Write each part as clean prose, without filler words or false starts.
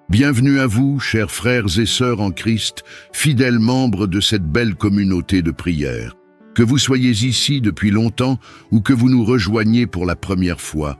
Bienvenue à vous, chers frères et sœurs en Christ, fidèles membres de cette belle communauté de prière. Que vous soyez ici depuis longtemps ou que vous nous rejoigniez pour la première fois,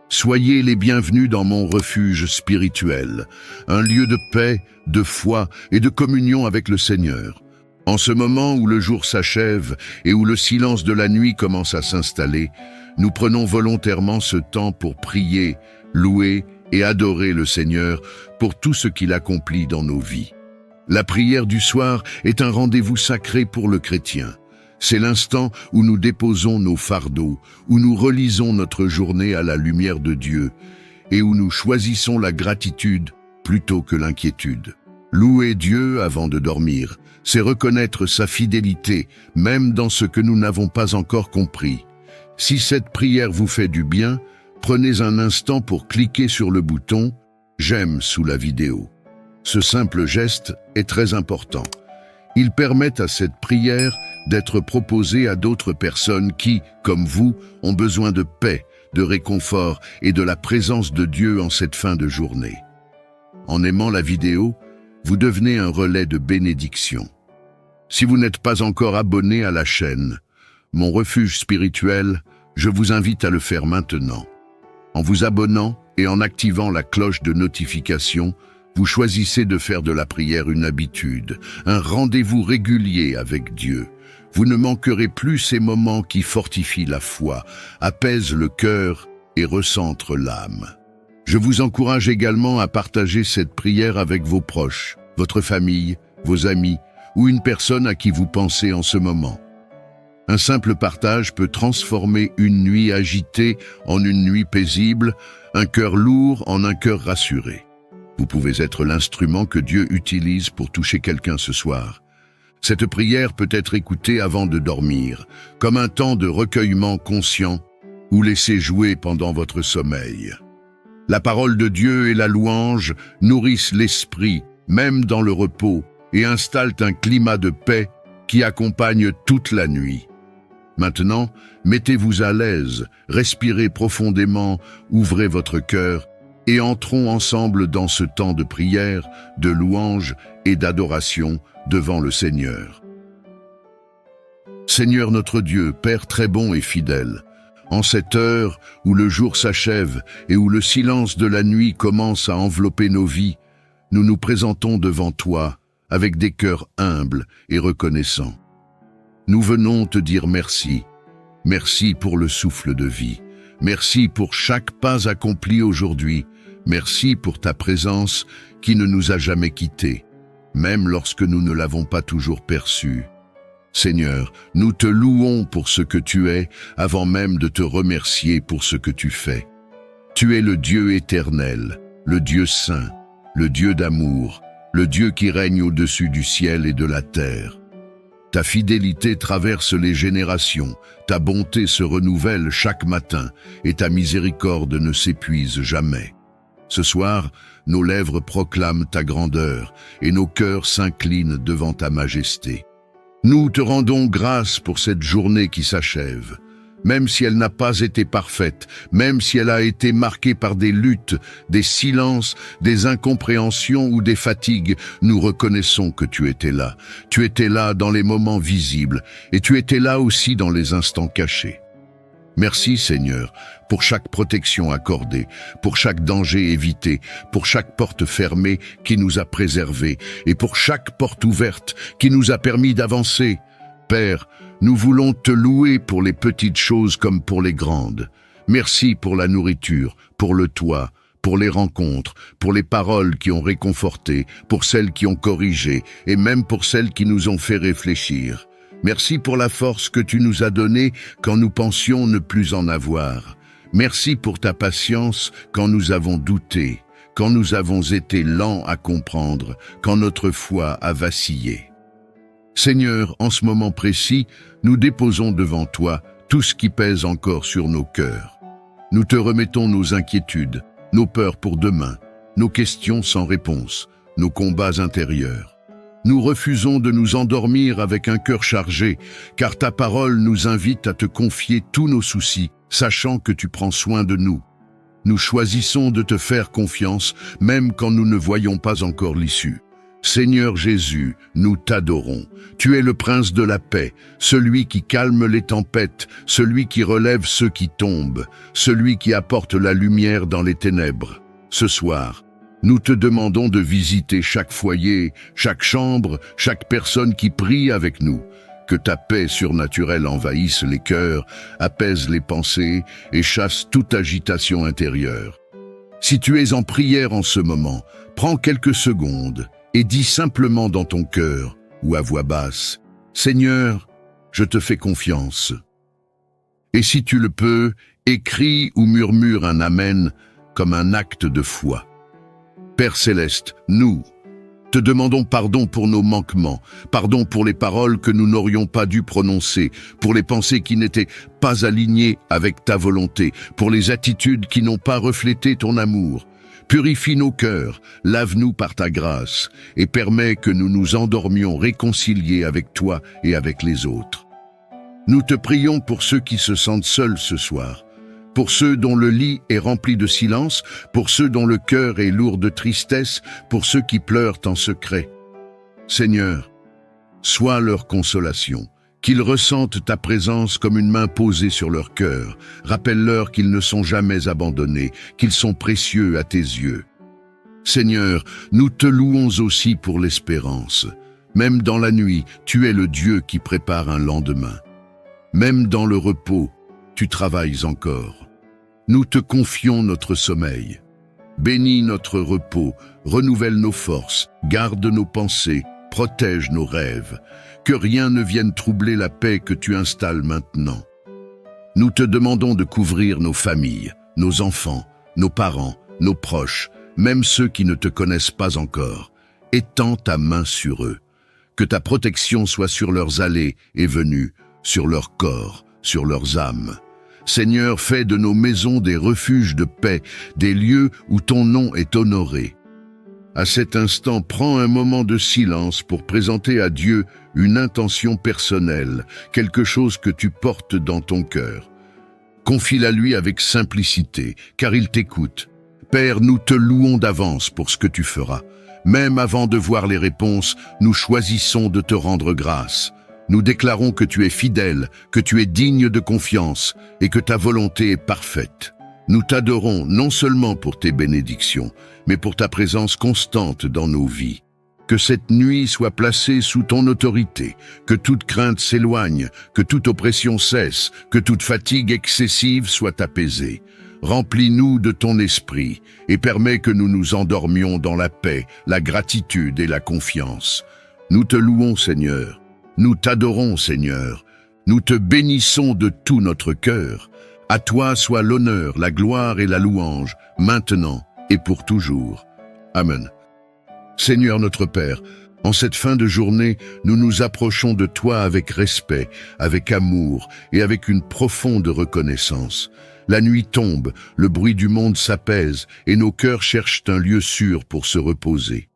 soyez les bienvenus dans mon refuge spirituel, un lieu de paix, de foi et de communion avec le Seigneur. En ce moment où le jour s'achève et où le silence de la nuit commence à s'installer, nous prenons volontairement ce temps pour prier, louer et adorer le Seigneur pour tout ce qu'il accomplit dans nos vies. La prière du soir est un rendez-vous sacré pour le chrétien. C'est l'instant où nous déposons nos fardeaux, où nous relisons notre journée à la lumière de Dieu et où nous choisissons la gratitude plutôt que l'inquiétude. Louer Dieu avant de dormir, c'est reconnaître sa fidélité, même dans ce que nous n'avons pas encore compris. Si cette prière vous fait du bien, prenez un instant pour cliquer sur le bouton « J'aime » sous la vidéo. Ce simple geste est très important. Il permet à cette prière d'être proposée à d'autres personnes qui, comme vous, ont besoin de paix, de réconfort et de la présence de Dieu en cette fin de journée. En aimant la vidéo, vous devenez un relais de bénédiction. Si vous n'êtes pas encore abonné à la chaîne, Mon refuge spirituel, je vous invite à le faire maintenant. En vous abonnant et en activant la cloche de notification, vous choisissez de faire de la prière une habitude, un rendez-vous régulier avec Dieu. Vous ne manquerez plus ces moments qui fortifient la foi, apaisent le cœur et recentrent l'âme. Je vous encourage également à partager cette prière avec vos proches, votre famille, vos amis ou une personne à qui vous pensez en ce moment. Un simple partage peut transformer une nuit agitée en une nuit paisible, un cœur lourd en un cœur rassuré. Vous pouvez être l'instrument que Dieu utilise pour toucher quelqu'un ce soir. Cette prière peut être écoutée avant de dormir, comme un temps de recueillement conscient ou laissée jouer pendant votre sommeil. La parole de Dieu et la louange nourrissent l'esprit, même dans le repos, et installent un climat de paix qui accompagne toute la nuit. Maintenant, mettez-vous à l'aise, respirez profondément, ouvrez votre cœur et entrons ensemble dans ce temps de prière, de louange et d'adoration devant le Seigneur. Seigneur notre Dieu, Père très bon et fidèle, en cette heure où le jour s'achève et où le silence de la nuit commence à envelopper nos vies, nous nous présentons devant toi avec des cœurs humbles et reconnaissants. Nous venons te dire merci. Merci pour le souffle de vie. Merci pour chaque pas accompli aujourd'hui. Merci pour ta présence qui ne nous a jamais quittés, même lorsque nous ne l'avons pas toujours perçue. Seigneur, nous te louons pour ce que tu es, avant même de te remercier pour ce que tu fais. Tu es le Dieu éternel, le Dieu saint, le Dieu d'amour, le Dieu qui règne au-dessus du ciel et de la terre. Ta fidélité traverse les générations, ta bonté se renouvelle chaque matin et ta miséricorde ne s'épuise jamais. Ce soir, nos lèvres proclament ta grandeur et nos cœurs s'inclinent devant ta majesté. Nous te rendons grâce pour cette journée qui s'achève. Même si elle n'a pas été parfaite, même si elle a été marquée par des luttes, des silences, des incompréhensions ou des fatigues, nous reconnaissons que tu étais là. Tu étais là dans les moments visibles et tu étais là aussi dans les instants cachés. Merci Seigneur pour chaque protection accordée, pour chaque danger évité, pour chaque porte fermée qui nous a préservés et pour chaque porte ouverte qui nous a permis d'avancer. Père, nous voulons te louer pour les petites choses comme pour les grandes. Merci pour la nourriture, pour le toit, pour les rencontres, pour les paroles qui ont réconforté, pour celles qui ont corrigé et même pour celles qui nous ont fait réfléchir. Merci pour la force que tu nous as donnée quand nous pensions ne plus en avoir. Merci pour ta patience quand nous avons douté, quand nous avons été lents à comprendre, quand notre foi a vacillé. Seigneur, en ce moment précis, nous déposons devant toi tout ce qui pèse encore sur nos cœurs. Nous te remettons nos inquiétudes, nos peurs pour demain, nos questions sans réponse, nos combats intérieurs. Nous refusons de nous endormir avec un cœur chargé, car ta parole nous invite à te confier tous nos soucis, sachant que tu prends soin de nous. Nous choisissons de te faire confiance, même quand nous ne voyons pas encore l'issue. Seigneur Jésus, nous t'adorons. Tu es le prince de la paix, celui qui calme les tempêtes, celui qui relève ceux qui tombent, celui qui apporte la lumière dans les ténèbres. Ce soir, nous te demandons de visiter chaque foyer, chaque chambre, chaque personne qui prie avec nous. Que ta paix surnaturelle envahisse les cœurs, apaise les pensées et chasse toute agitation intérieure. Si tu es en prière en ce moment, prends quelques secondes et dis simplement dans ton cœur ou à voix basse, « Seigneur, je te fais confiance ». Et si tu le peux, écris ou murmure un Amen comme un acte de foi. Père céleste, nous te demandons pardon pour nos manquements, pardon pour les paroles que nous n'aurions pas dû prononcer, pour les pensées qui n'étaient pas alignées avec ta volonté, pour les attitudes qui n'ont pas reflété ton amour. Purifie nos cœurs, lave-nous par ta grâce et permets que nous nous endormions réconciliés avec toi et avec les autres. Nous te prions pour ceux qui se sentent seuls ce soir, pour ceux dont le lit est rempli de silence, pour ceux dont le cœur est lourd de tristesse, pour ceux qui pleurent en secret. Seigneur, sois leur consolation, qu'ils ressentent ta présence comme une main posée sur leur cœur. Rappelle-leur qu'ils ne sont jamais abandonnés, qu'ils sont précieux à tes yeux. Seigneur, nous te louons aussi pour l'espérance. Même dans la nuit, tu es le Dieu qui prépare un lendemain. Même dans le repos, tu travailles encore. Nous te confions notre sommeil. Bénis notre repos, renouvelle nos forces, garde nos pensées, protège nos rêves. Que rien ne vienne troubler la paix que tu installes maintenant. Nous te demandons de couvrir nos familles, nos enfants, nos parents, nos proches, même ceux qui ne te connaissent pas encore. Étends ta main sur eux. Que ta protection soit sur leurs allées et venues, sur leur corps, sur leurs âmes. Seigneur, fais de nos maisons des refuges de paix, des lieux où ton nom est honoré. À cet instant, prends un moment de silence pour présenter à Dieu une intention personnelle, quelque chose que tu portes dans ton cœur. Confie-la lui avec simplicité, car il t'écoute. Père, nous te louons d'avance pour ce que tu feras. Même avant de voir les réponses, nous choisissons de te rendre grâce. Nous déclarons que tu es fidèle, que tu es digne de confiance et que ta volonté est parfaite. Nous t'adorons non seulement pour tes bénédictions, mais pour ta présence constante dans nos vies. Que cette nuit soit placée sous ton autorité, que toute crainte s'éloigne, que toute oppression cesse, que toute fatigue excessive soit apaisée. Remplis-nous de ton esprit et permets que nous nous endormions dans la paix, la gratitude et la confiance. Nous te louons, Seigneur. Nous t'adorons, Seigneur. Nous te bénissons de tout notre cœur. À toi soit l'honneur, la gloire et la louange, maintenant et pour toujours. Amen. Seigneur notre Père, en cette fin de journée, nous nous approchons de toi avec respect, avec amour et avec une profonde reconnaissance. La nuit tombe, le bruit du monde s'apaise et nos cœurs cherchent un lieu sûr pour se reposer.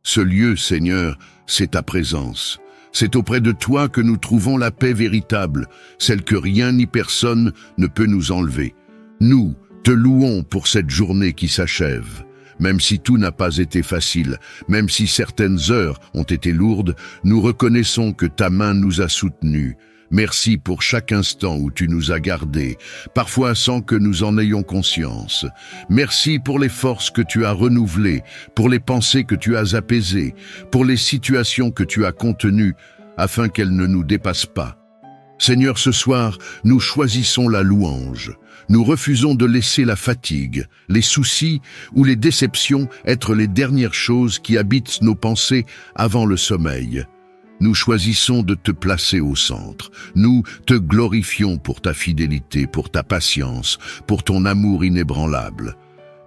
Ce lieu, Seigneur, c'est ta présence. C'est auprès de toi que nous trouvons la paix véritable, celle que rien ni personne ne peut nous enlever. Nous te louons pour cette journée qui s'achève. Même si tout n'a pas été facile, même si certaines heures ont été lourdes, nous reconnaissons que ta main nous a soutenus. Merci pour chaque instant où tu nous as gardés, parfois sans que nous en ayons conscience. Merci pour les forces que tu as renouvelées, pour les pensées que tu as apaisées, pour les situations que tu as contenues, afin qu'elles ne nous dépassent pas. Seigneur, ce soir, nous choisissons la louange. Nous refusons de laisser la fatigue, les soucis ou les déceptions être les dernières choses qui habitent nos pensées avant le sommeil. Nous choisissons de te placer au centre. Nous te glorifions pour ta fidélité, pour ta patience, pour ton amour inébranlable.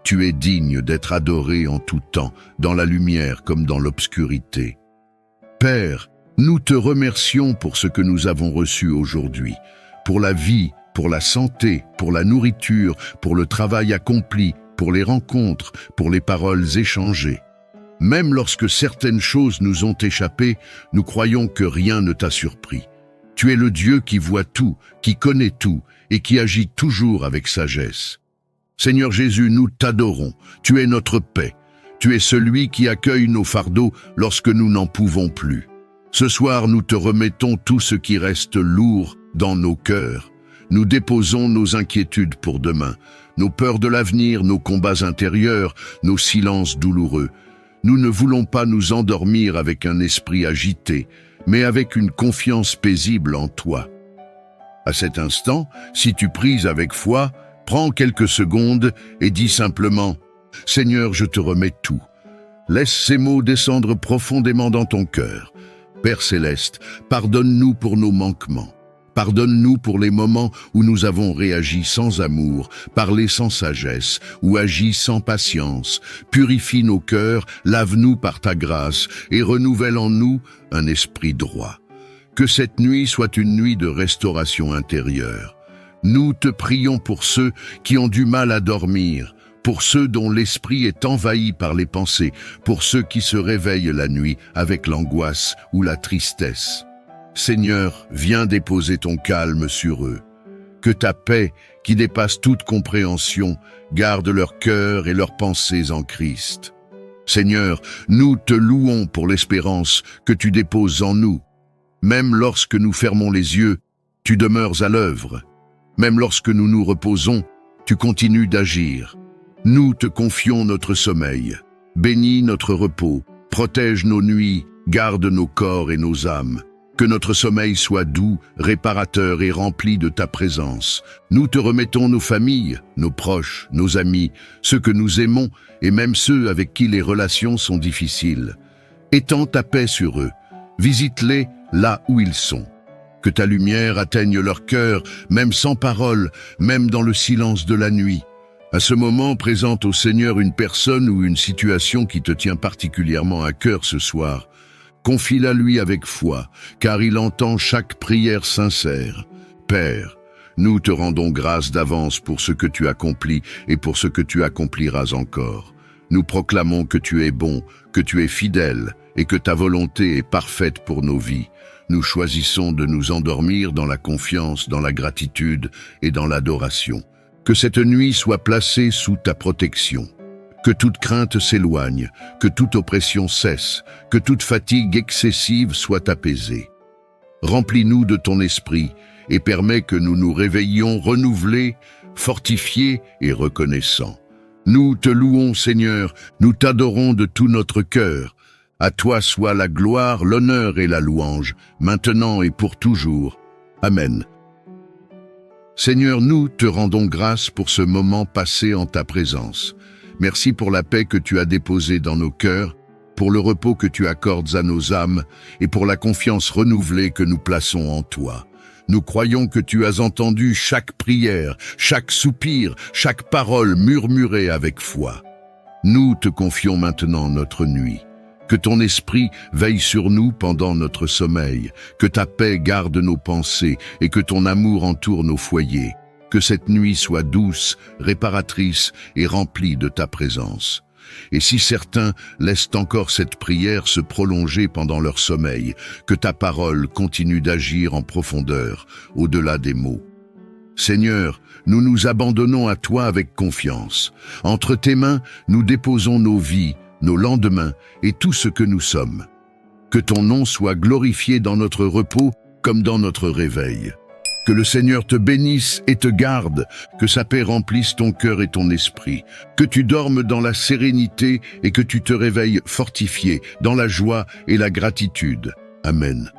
Tu es digne d'être adoré en tout temps, dans la lumière comme dans l'obscurité. Père, nous te remercions pour ce que nous avons reçu aujourd'hui, pour la vie, pour la santé, pour la nourriture, pour le travail accompli, pour les rencontres, pour les paroles échangées. Même lorsque certaines choses nous ont échappé, nous croyons que rien ne t'a surpris. Tu es le Dieu qui voit tout, qui connaît tout et qui agit toujours avec sagesse. Seigneur Jésus, nous t'adorons. Tu es notre paix. Tu es celui qui accueille nos fardeaux lorsque nous n'en pouvons plus. Ce soir, nous te remettons tout ce qui reste lourd dans nos cœurs. Nous déposons nos inquiétudes pour demain, nos peurs de l'avenir, nos combats intérieurs, nos silences douloureux. Nous ne voulons pas nous endormir avec un esprit agité, mais avec une confiance paisible en toi. À cet instant, si tu pries avec foi, prends quelques secondes et dis simplement « Seigneur, je te remets tout ». Laisse ces mots descendre profondément dans ton cœur. Père céleste, pardonne-nous pour nos manquements. Pardonne-nous pour les moments où nous avons réagi sans amour, parlé sans sagesse ou agi sans patience. Purifie nos cœurs, lave-nous par ta grâce et renouvelle en nous un esprit droit. Que cette nuit soit une nuit de restauration intérieure. Nous te prions pour ceux qui ont du mal à dormir, pour ceux dont l'esprit est envahi par les pensées, pour ceux qui se réveillent la nuit avec l'angoisse ou la tristesse. Seigneur, viens déposer ton calme sur eux. Que ta paix, qui dépasse toute compréhension, garde leur cœur et leurs pensées en Christ. Seigneur, nous te louons pour l'espérance que tu déposes en nous. Même lorsque nous fermons les yeux, tu demeures à l'œuvre. Même lorsque nous nous reposons, tu continues d'agir. Nous te confions notre sommeil. Bénis notre repos, protège nos nuits, garde nos corps et nos âmes. Que notre sommeil soit doux, réparateur et rempli de ta présence. Nous te remettons nos familles, nos proches, nos amis, ceux que nous aimons et même ceux avec qui les relations sont difficiles. Étends ta paix sur eux. Visite-les là où ils sont. Que ta lumière atteigne leur cœur, même sans parole, même dans le silence de la nuit. À ce moment, présente au Seigneur une personne ou une situation qui te tient particulièrement à cœur ce soir. Confie-la lui avec foi, car il entend chaque prière sincère. Père, nous te rendons grâce d'avance pour ce que tu accomplis et pour ce que tu accompliras encore. Nous proclamons que tu es bon, que tu es fidèle et que ta volonté est parfaite pour nos vies. Nous choisissons de nous endormir dans la confiance, dans la gratitude et dans l'adoration. Que cette nuit soit placée sous ta protection. Que toute crainte s'éloigne, que toute oppression cesse, que toute fatigue excessive soit apaisée. Remplis-nous de ton esprit et permets que nous nous réveillions renouvelés, fortifiés et reconnaissants. Nous te louons, Seigneur, nous t'adorons de tout notre cœur. À toi soit la gloire, l'honneur et la louange, maintenant et pour toujours. Amen. Seigneur, nous te rendons grâce pour ce moment passé en ta présence. Merci pour la paix que tu as déposée dans nos cœurs, pour le repos que tu accordes à nos âmes et pour la confiance renouvelée que nous plaçons en toi. Nous croyons que tu as entendu chaque prière, chaque soupir, chaque parole murmurée avec foi. Nous te confions maintenant notre nuit. Que ton esprit veille sur nous pendant notre sommeil, que ta paix garde nos pensées et que ton amour entoure nos foyers. Que cette nuit soit douce, réparatrice et remplie de ta présence. Et si certains laissent encore cette prière se prolonger pendant leur sommeil, que ta parole continue d'agir en profondeur, au-delà des mots. Seigneur, nous nous abandonnons à toi avec confiance. Entre tes mains, nous déposons nos vies, nos lendemains et tout ce que nous sommes. Que ton nom soit glorifié dans notre repos comme dans notre réveil. Que le Seigneur te bénisse et te garde, que sa paix remplisse ton cœur et ton esprit, que tu dormes dans la sérénité et que tu te réveilles fortifié dans la joie et la gratitude. Amen.